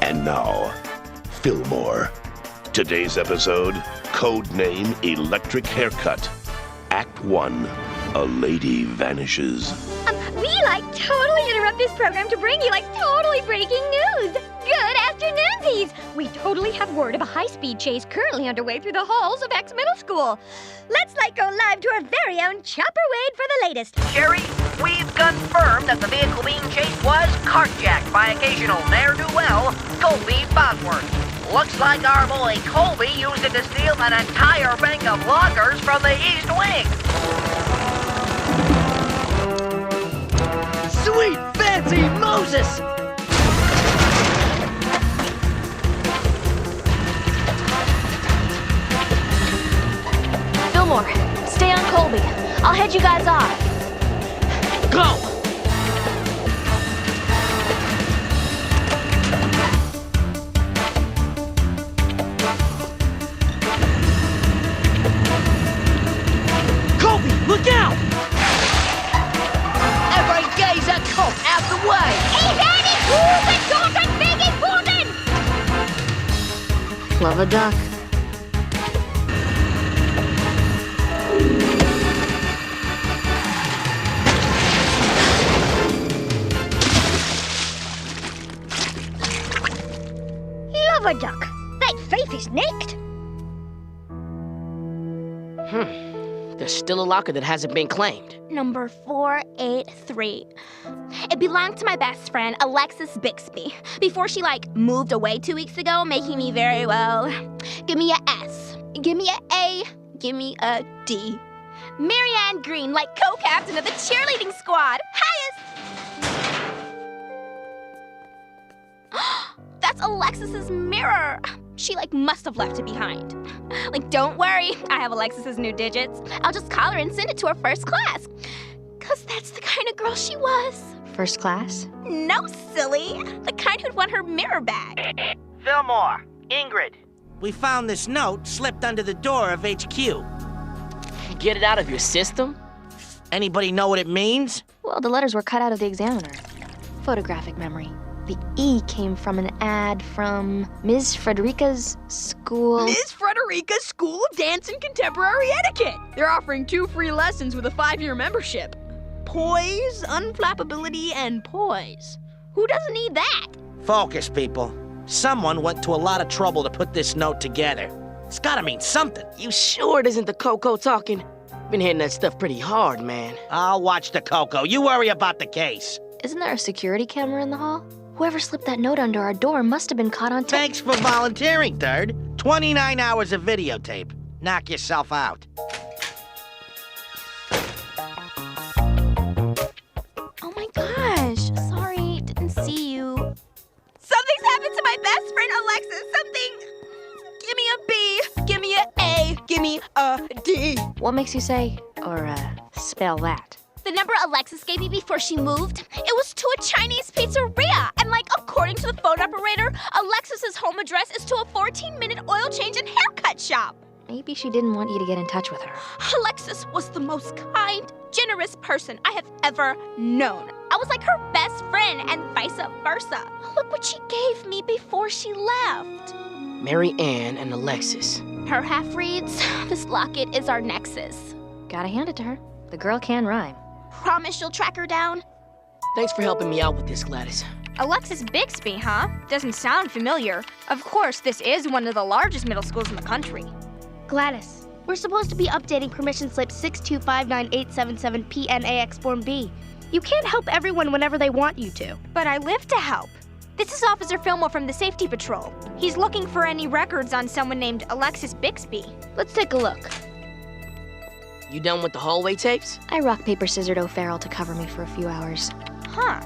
And now, Fillmore. Today's episode, codename Electric Haircut. Act 1, a lady vanishes. We totally interrupt this program to bring you totally breaking news. Good afternoonsies. We totally have word of a high-speed chase currently underway through the halls of X Middle School. Let's go live to our very own Chopper Wade for the latest. Sherry, we've confirmed that the vehicle being chased was carjacked by occasional ne'er-do-well Colby Bosworth. Looks like our boy Colby used it to steal an entire bank of lockers from the East Wing. Sweet fancy Moses! Fillmore, stay on Colby. I'll head you guys off. Go! Colby, look out! Every geezer come out the way! Love a duck. Love a duck. That faith is nicked. There's still a locker that hasn't been claimed. Number 483. It belonged to my best friend, Alexis Bixby, before she, moved away 2 weeks ago, making me very, give me a S, give me a A, give me a D. Marianne Green, co-captain of the cheerleading squad. Highest! That's Alexis's mirror. She, must have left it behind. Don't worry, I have Alexis's new digits. I'll just call her and send it to her first class. 'Cause that's the kind of girl she was. First class? No, silly. The kind who'd want her mirror back. Fillmore, Ingrid. We found this note slipped under the door of HQ. Get it out of your system? Anybody know what it means? Well, the letters were cut out of the examiner. Photographic memory. The E came from an ad from Ms. Frederica's school. Ms. Frederica's School of Dance and Contemporary Etiquette. They're offering 2 free lessons with a 5-year membership. Poise, unflappability, and poise. Who doesn't need that? Focus, people. Someone went to a lot of trouble to put this note together. It's gotta mean something. You sure it isn't the Coco talking? Been hitting that stuff pretty hard, man. I'll watch the Coco. You worry about the case. Isn't there a security camera in the hall? Whoever slipped that note under our door must have been caught on tape. Thanks for volunteering, Third. 29 hours of videotape. Knock yourself out. Oh my gosh. Sorry, didn't see you. Something's happened to my best friend, Alexis. Something. Give me a B. Give me an A. Give me a D. What makes you say, or spell that? The number Alexis gave me before she moved, it was to a Chinese pizzeria. And according to the phone operator, Alexis's home address is to a 14-minute oil change and haircut shop. Maybe she didn't want you to get in touch with her. Alexis was the most kind, generous person I have ever known. I was like her best friend and vice versa. Look what she gave me before she left. Mary Ann and Alexis. Her half reads, this locket is our nexus. Gotta hand it to her. The girl can rhyme. Promise you'll track her down? Thanks for helping me out with this, Gladys. Alexis Bixby, huh? Doesn't sound familiar. Of course, this is one of the largest middle schools in the country. Gladys, we're supposed to be updating permission slip 6259877PNAX Form B. You can't help everyone whenever they want you to. But I live to help. This is Officer Fillmore from the Safety Patrol. He's looking for any records on someone named Alexis Bixby. Let's take a look. You done with the hallway tapes? I rock, paper, scissored O'Farrell to cover me for a few hours. Huh.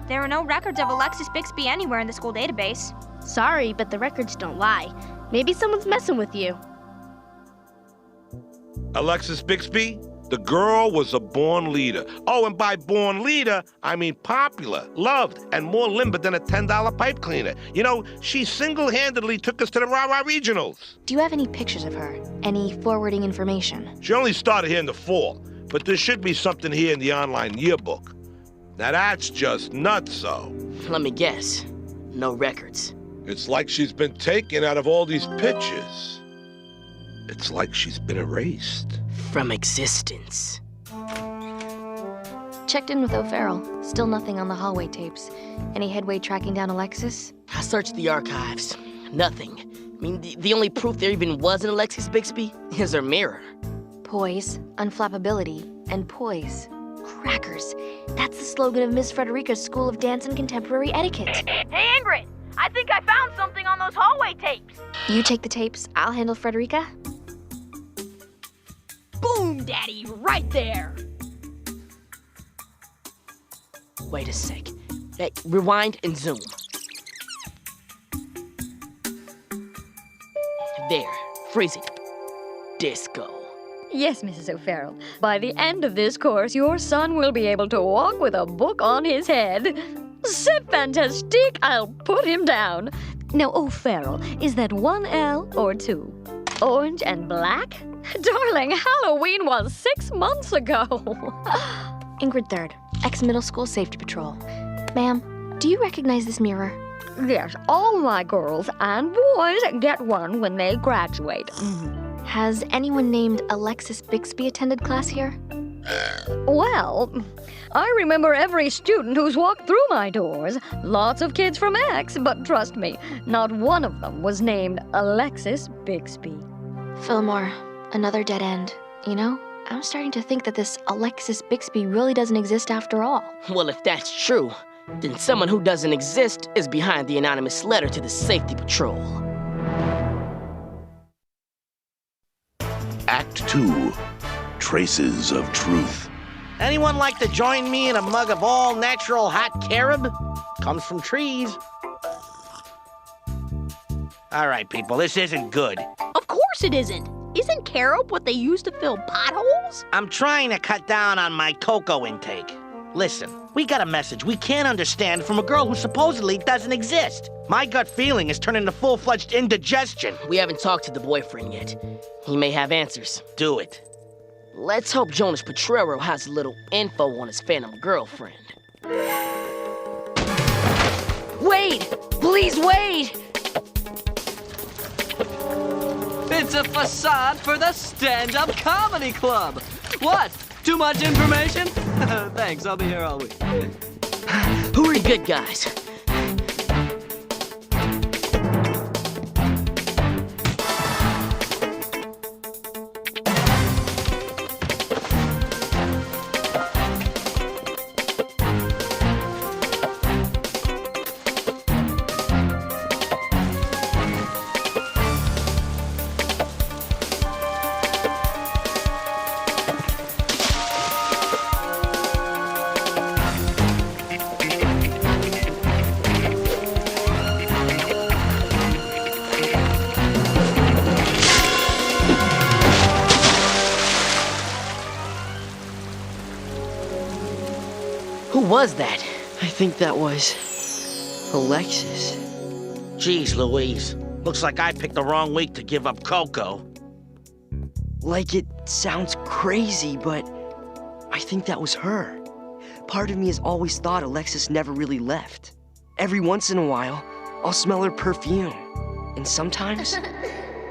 There are no records of Alexis Bixby anywhere in the school database. Sorry, but the records don't lie. Maybe someone's messing with you. Alexis Bixby, the girl was a born leader. Oh, and by born leader, I mean popular, loved, and more limber than a $10 pipe cleaner. You know, she single-handedly took us to the Rah-Rah Regionals. Do you have any pictures of her? Any forwarding information? She only started here in the fall, but there should be something here in the online yearbook. Now that's just nutso. Let me guess. No records. It's like she's been taken out of all these pictures. It's like she's been erased. From existence. Checked in with O'Farrell. Still nothing on the hallway tapes. Any headway tracking down Alexis? I searched the archives. Nothing. I mean, the only proof there even was an Alexis Bixby is her mirror. Poise, unflappability, and poise. Crackers. That's the slogan of Miss Frederica's School of Dance and Contemporary Etiquette. Hey, Ingrid, I think I found something on those hallway tapes. You take the tapes, I'll handle Frederica. Boom, Daddy, right there. Wait a sec. Hey, rewind and zoom. There. Freeze it. Disco. Yes, Mrs. O'Farrell. By the end of this course, your son will be able to walk with a book on his head. C'est fantastique, I'll put him down. Now, O'Farrell, is that one L or two? Orange and black? Darling, Halloween was 6 months ago. Ingrid Third, ex-middle school safety patrol. Ma'am, do you recognize this mirror? Yes, all my girls and boys get one when they graduate. Has anyone named Alexis Bixby attended class here? Well, I remember every student who's walked through my doors. Lots of kids from X, but trust me, not one of them was named Alexis Bixby. Fillmore, another dead end. You know, I'm starting to think that this Alexis Bixby really doesn't exist after all. Well, if that's true, then someone who doesn't exist is behind the anonymous letter to the Safety Patrol. Act 2, Traces of Truth. Anyone like to join me in a mug of all-natural hot carob? Comes from trees. All right, people, this isn't good. Of course it isn't. Isn't carob what they use to fill potholes? I'm trying to cut down on my cocoa intake. Listen, we got a message we can't understand from a girl who supposedly doesn't exist. My gut feeling is turning to full-fledged indigestion. We haven't talked to the boyfriend yet. He may have answers. Do it. Let's hope Jonas Petrero has a little info on his phantom girlfriend. Wait! Please wait! It's a facade for the stand-up comedy club. What? Too much information? Thanks, I'll be here all week. Who are the good guys? Who was that? I think that was Alexis. Jeez Louise, looks like I picked the wrong week to give up cocoa. Like, it sounds crazy, but I think that was her. Part of me has always thought Alexis never really left. Every once in a while, I'll smell her perfume. And sometimes,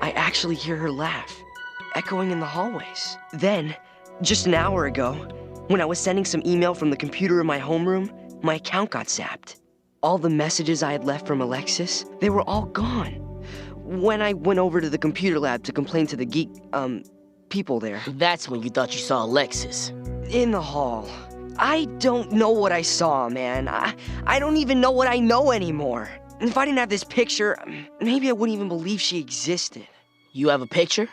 I actually hear her laugh, echoing in the hallways. Then, just an hour ago, when I was sending some email from the computer in my homeroom, my account got zapped. All the messages I had left from Alexis, they were all gone. When I went over to the computer lab to complain to the people there. That's when you thought you saw Alexis. In the hall. I don't know what I saw, man. I don't even know what I know anymore. And if I didn't have this picture, maybe I wouldn't even believe she existed. You have a picture?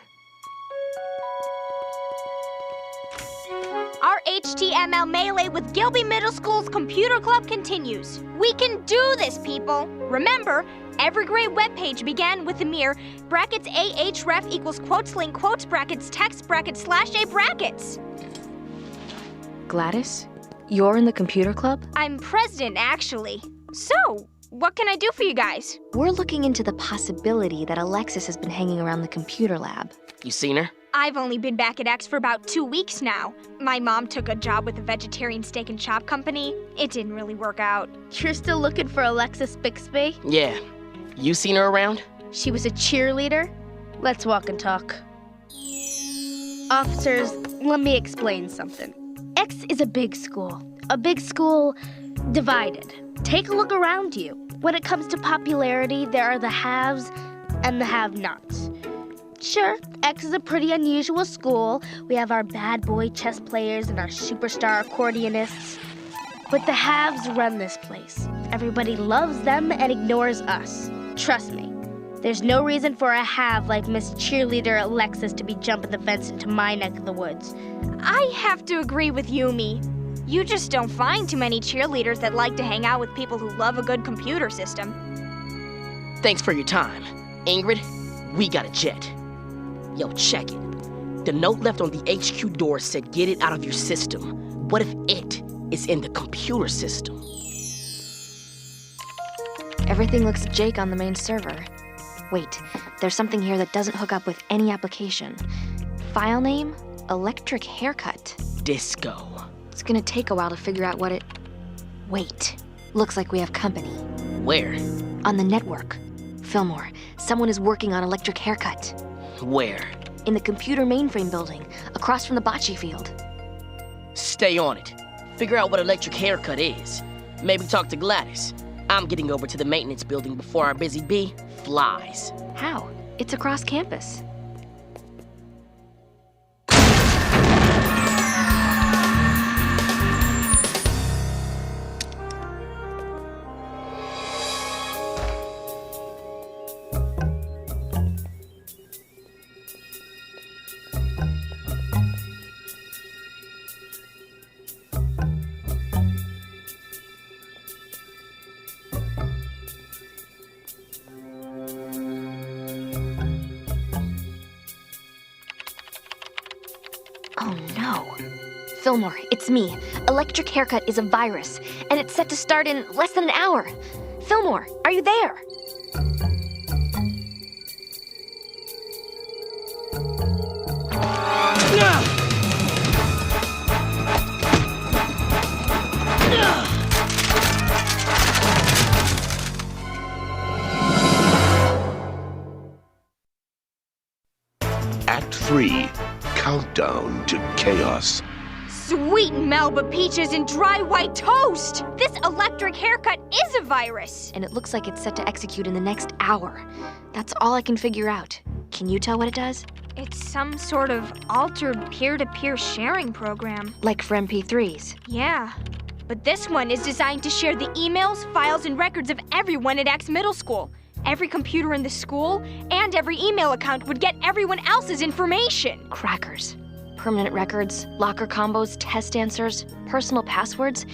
Our HTML melee with Gilby Middle School's computer club continues. We can do this, people. Remember, every grade webpage began with the mere brackets ahref equals quotes link quotes brackets text brackets /a brackets. Gladys, you're in the computer club? I'm president, actually. So, what can I do for you guys? We're looking into the possibility that Alexis has been hanging around the computer lab. You seen her? I've only been back at X for about 2 weeks now. My mom took a job with a vegetarian steak and chop company. It didn't really work out. You're still looking for Alexis Bixby? Yeah. You seen her around? She was a cheerleader? Let's walk and talk. Officers, let me explain something. X is a big school divided. Take a look around you. When it comes to popularity, there are the haves and the have-nots. Sure, X is a pretty unusual school. We have our bad boy chess players and our superstar accordionists. But the haves run this place. Everybody loves them and ignores us. Trust me, there's no reason for a have like Miss Cheerleader Alexis to be jumping the fence into my neck of the woods. I have to agree with Yumi. You just don't find too many cheerleaders that like to hang out with people who love a good computer system. Thanks for your time. Ingrid, we got a jet. Yo, check it. The note left on the HQ door said get it out of your system. What if it is in the computer system? Everything looks Jake on the main server. Wait, there's something here that doesn't hook up with any application. File name? Electric haircut. Disco. It's gonna take a while to figure out what it... Wait, looks like we have company. Where? On the network. Fillmore, someone is working on electric haircut. Where? In the computer mainframe building, across from the bocce field. Stay on it. Figure out what electric haircut is. Maybe talk to Gladys. I'm getting over to the maintenance building before our busy bee flies. How? It's across campus. Oh no. Fillmore, it's me. Electric haircut is a virus, and it's set to start in less than an hour. Fillmore, are you there? Act 3. Countdown to chaos. Sweet Melba peaches and dry white toast! This electric haircut is a virus! And it looks like it's set to execute in the next hour. That's all I can figure out. Can you tell what it does? It's some sort of altered peer-to-peer sharing program. Like for MP3s. Yeah, but this one is designed to share the emails, files, and records of everyone at X Middle School. Every computer in the school and every email account would get everyone else's information. Crackers. Permanent records, locker combos, test answers, personal passwords.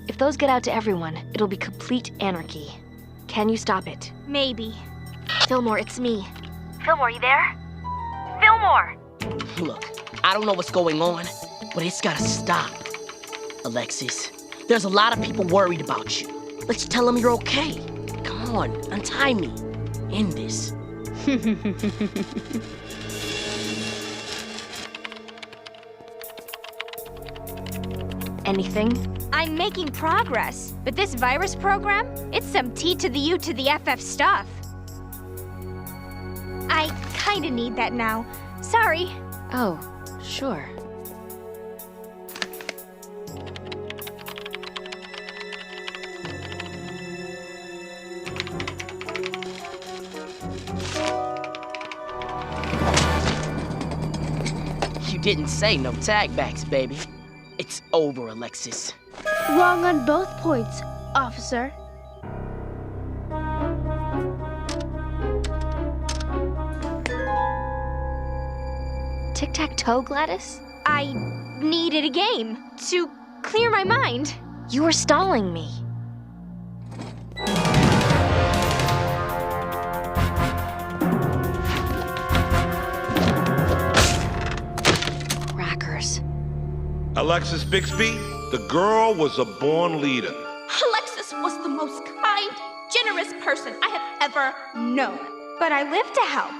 If those get out to everyone, it'll be complete anarchy. Can you stop it? Maybe. Fillmore, it's me. Fillmore, you there? Fillmore! Look, I don't know what's going on, but it's gotta stop. Alexis, there's a lot of people worried about you. Let's tell them you're okay. Come on, untie me. End this. Anything? I'm making progress, but this virus program, it's some T to the U to the FF stuff. I kinda need that now. Sorry. Oh, sure. You didn't say no tag backs, baby. It's over, Alexis. Wrong on both points, officer. Tic-tac-toe, Gladys? I needed a game to clear my mind. You were stalling me. Crackers. Alexis Bixby, the girl was a born leader. Alexis was the most kind, generous person I have ever known. But I live to help.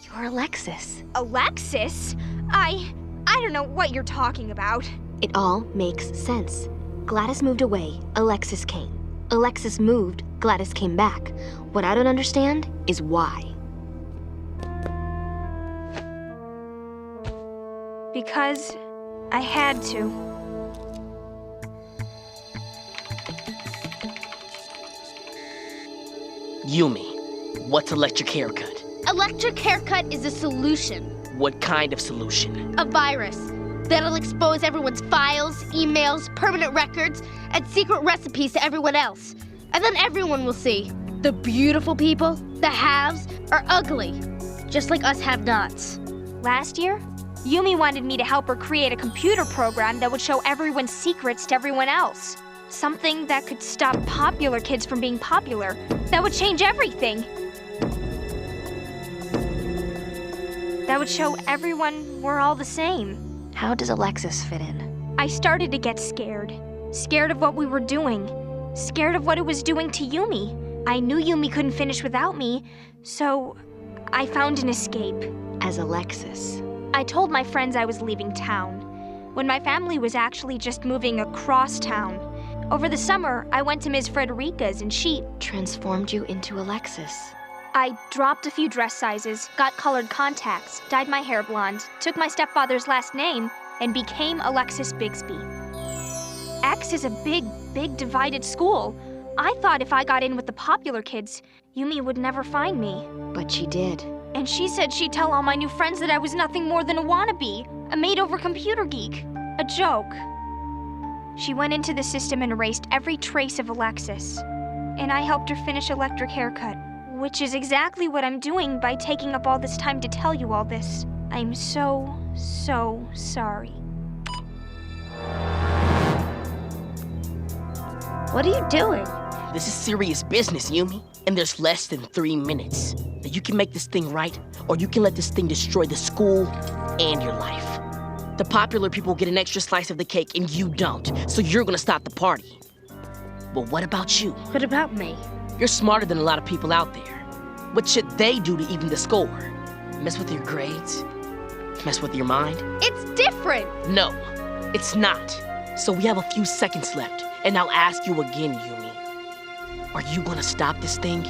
You're Alexis. Alexis? I don't know what you're talking about. It all makes sense. Gladys moved away, Alexis came. Alexis moved, Gladys came back. What I don't understand is why. Because I had to. Yumi, what's electric haircut? Electric haircut is a solution. What kind of solution? A virus that'll expose everyone's files, emails, permanent records, and secret recipes to everyone else. And then everyone will see the beautiful people, the haves, are ugly, just like us have-nots. Last year, Yumi wanted me to help her create a computer program that would show everyone's secrets to everyone else. Something that could stop popular kids from being popular. That would change everything. That would show everyone we're all the same. How does Alexis fit in? I started to get scared. Scared of what we were doing. Scared of what it was doing to Yumi. I knew Yumi couldn't finish without me, so I found an escape. As Alexis. I told my friends I was leaving town, when my family was actually just moving across town. Over the summer, I went to Ms. Frederica's and she transformed you into Alexis. I dropped a few dress sizes, got colored contacts, dyed my hair blonde, took my stepfather's last name, and became Alexis Bixby. X is a big, big divided school. I thought if I got in with the popular kids, Yumi would never find me. But she did. And she said she'd tell all my new friends that I was nothing more than a wannabe, a made-over computer geek, a joke. She went into the system and erased every trace of Alexis. And I helped her finish Electric Haircut, which is exactly what I'm doing by taking up all this time to tell you all this. I'm so, so sorry. What are you doing? This is serious business, Yumi. And there's less than 3 minutes. Now you can make this thing right, or you can let this thing destroy the school and your life. The popular people get an extra slice of the cake and you don't, so you're gonna stop the party. But what about you? What about me? You're smarter than a lot of people out there. What should they do to even the score? Mess with your grades? Mess with your mind? It's different! No, it's not. So we have a few seconds left, and I'll ask you again, Yumi. Are you gonna stop this thing?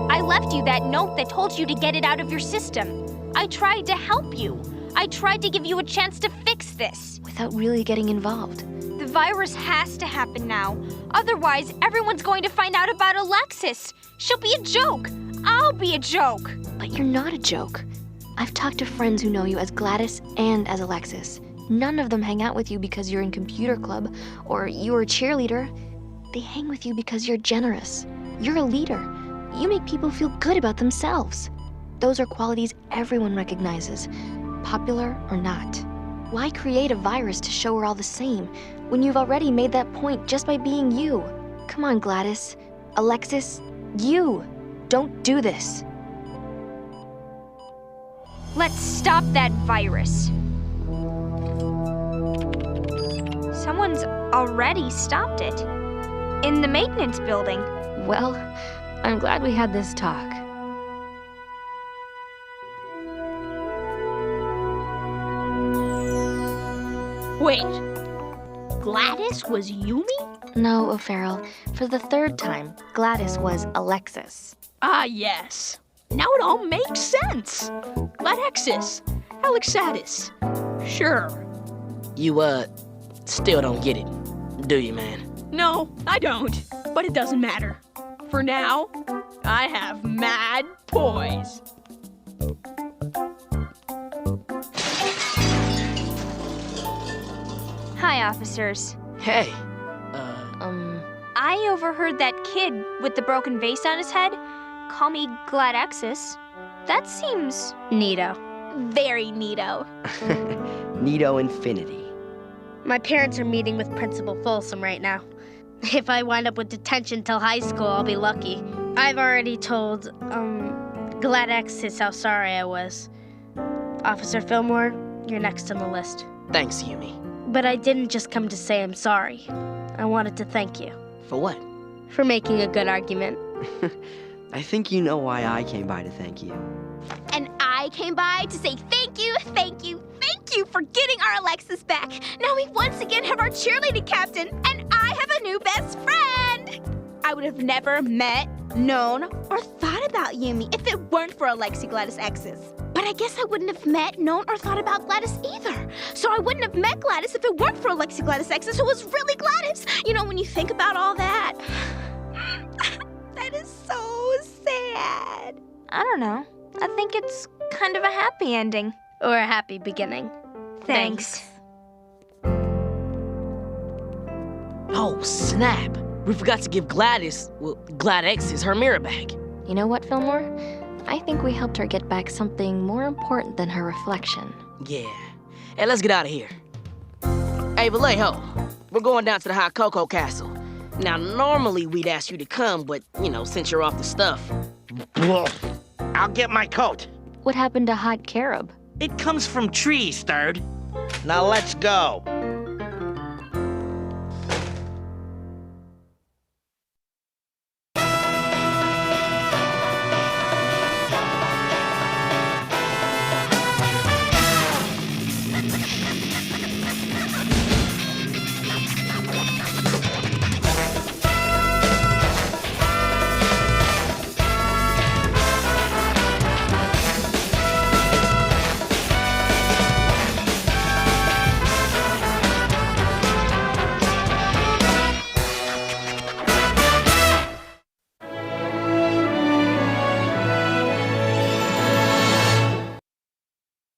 I left you that note that told you to get it out of your system. I tried to help you. I tried to give you a chance to fix this. Without really getting involved. The virus has to happen now. Otherwise, everyone's going to find out about Alexis. She'll be a joke. I'll be a joke. But you're not a joke. I've talked to friends who know you as Gladys and as Alexis. None of them hang out with you because you're in computer club or you're a cheerleader. They hang with you because you're generous. You're a leader. You make people feel good about themselves. Those are qualities everyone recognizes, popular or not. Why create a virus to show we're all the same when you've already made that point just by being you? Come on, Gladys. Alexis, you. Don't do this. Let's stop that virus. Someone's already stopped it. In the maintenance building. Well, I'm glad we had this talk. Wait, Gladys was Yumi? No, O'Farrell. For the third time, Gladys was Alexis. Ah, yes. Now it all makes sense. Gladexis, Alexatis. Sure. You, still don't get it, do you, man? No, I don't. But it doesn't matter. For now, I have mad poise. Hi, officers. Hey. I overheard that kid with the broken vase on his head call me Gladexis. That seems... Neato. Very neato. Neato infinity. My parents are meeting with Principal Folsom right now. If I wind up with detention till high school, I'll be lucky. I've already told, Gladexis how sorry I was. Officer Fillmore, you're next on the list. Thanks, Yumi. But I didn't just come to say I'm sorry. I wanted to thank you. For what? For making a good argument. I think you know why I came by to thank you. And I came by to say thank you, thank you, thank you for getting our Alexis back. Now we once again have our cheerleading captain, and I have a new best friend. I would have never met, known, or thought about Yumi if it weren't for Alexi Gladys X's. But I guess I wouldn't have met, known, or thought about Gladys either. So I wouldn't have met Gladys if it weren't for Alexi Gladys X's, who was really Gladys. You know, when you think about all that, that is so sad. I don't know. I think it's kind of a happy ending. Or a happy beginning. Thanks. Oh, snap. We forgot to give Gladexis her mirror back. You know what, Fillmore? I think we helped her get back something more important than her reflection. Yeah. Hey, let's get out of here. Hey, Vallejo, we're going down to the Hot Cocoa Castle. Now, normally we'd ask you to come, but, you know, since you're off the stuff. I'll get my coat. What happened to Hot Carob? It comes from trees, Third. Now let's go.